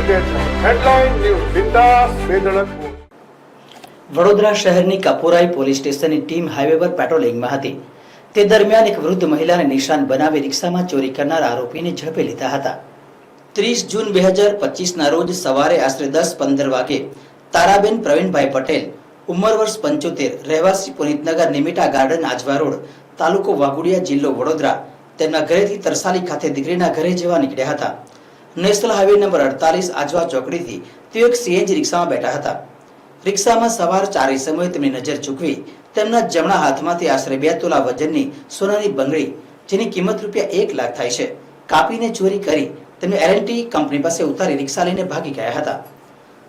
Headline news बिंदास बेधड़क વડોદરા શહેરની કપોરાઈ પોલીસ સ્ટેશનની ટીમ હાઈવે પર પેટ્રોલિંગમાં હતી। તે દરમિયાન એક વૃદ્ધ મહિલાને નિશાન બનાવી રિક્ષામાં ચોરી કરનાર આરોપીને ઝડપી લીધા હતા। 30 જૂન 2025ના રોજ સવારે આશરે 10:15 વાગે તારાબેન પ્રવીણભાઈ પટેલ ઉંમર વર્ષ 75 રહેવાસી પુનિતનગર નિમિટા ગાર્ડન આજવા રોડ તાલુકો વાઘોડિયા જિલ્લો વડોદરા તેમના ઘરેથી તરસાલી ખાતે દીકરીના ઘરે જવા નીકળ્યા હતા। નેશનલ હાઈવે નંબર 48 આજવા ચોકડીથી તેઓ એક સીએનજી રિક્ષામાં બેઠા હતા। રિક્ષામાં સવાર ચારેય સમયે તેમની નજર ચૂકવી તેમના જમણા હાથમાંથી આશરે 2 તોલા વજનની સોનાની બંગડી જેની કિંમત ₹1 લાખ થાય છે કાપીને ચોરી કરી તેમને એલએનટી કંપની પાસે ઉતારી રિક્ષા લઈને ભાગી ગયા હતા।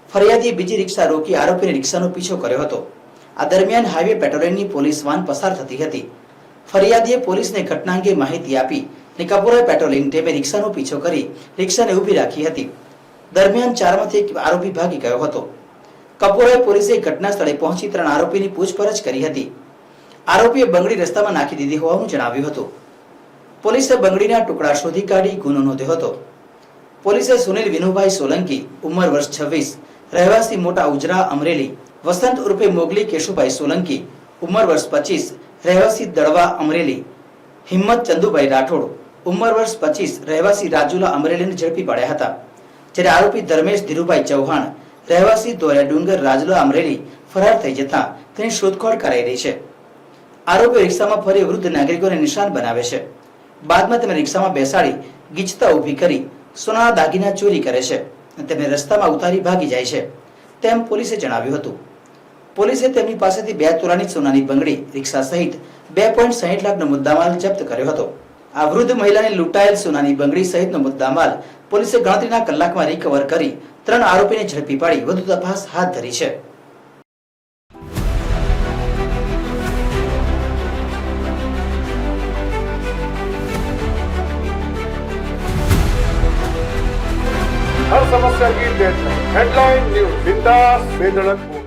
ફરિયાદીએ બીજી રિક્ષા રોકી આરોપીને રિક્ષાનો પીછો કર્યો હતો। આ દરમિયાન હાઈવે પેટ્રોલિંગની પોલીસ વાન પસાર થતી હતી। ફરિયાદીએ પોલીસને ઘટના અંગે માહિતી આપી અને કપોરાઈ પેટ્રોલિંગ ટીમે રિક્ષાનો પીછો કરી રિક્ષાને ઊભી રાખી હતી। દરમિયાન ચારમાંથી એક આરોપી ભાગી ગયો હતો। કપોરાઈ પોલીસે ઘટના સ્થળે પહોંચી 3 આરોપીની પૂછપરછ કરી હતી। આરોપીએ બંગડી રસ્તામાં નાખી દીધી હોવાનું જણાવ્યું હતું। પોલીસે બંગડીના ટુકડા શોધી કાઢી ગુનો નોંધ્યો હતો। પોલીસે સુનિલ વિનુભાઈ સોલંકી ઉંમર વર્ષ 26 રહેવાસી મોટા ઉજરા અમરેલી, વસંત ઉર્ફે મોગલી કેશુભાઈ સોલંકી ઉંમર વર્ષ 25 રહેવાસી દળવા અમરેલી, હિંમત ચંદુભાઈ રાઠોડ ઉંમર વર્ષ 25 રહેવાસી રાજુલા અમરેલીને ઝડપી પાડ્યા હતા। જ્યારે આરોપી ધર્મેશ ધીરુભાઈ ચૌહાણ રહેવાસી દોરિયા ડુંગર રાજુલા અમરેલી ફરાર થઈ જતા તેની શોધખોળ કરાઈ રહી છે। આરોપીઓ રિક્ષામાં ફરી વૃદ્ધ નાગરિકોને નિશાન બનાવે છે। બાદમાં તેમને રિક્ષામાં બેસાડી ગીચતા ઊભી કરી સોનાના દાગીના ચોરી કરે છે અને તેમને રસ્તામાં ઉતારી ભાગી જાય છે તેમ પોલીસે જણાવ્યું હતું। પોલીસે તેમની પાસેથી 2 તોલાની સોનાની બંગડી રિક્ષા સહિત 2.60 લાખનો મુદ્દામાલ જપ્ત કર્યો હતો। આ વૃદ્ધ મહિલાને લૂંટાયેલ સોનાની બંગડી સહિતનો મુદ્દામાલ પોલીસે ગણતરીના કલાકમાં રિકવર કરી 3 આરોપીને ઝડપી પાડી વધુ તપાસ હાથ ધરી છે। हर समस्या की हेडलाइन न्यूज बिंदास बेधड़क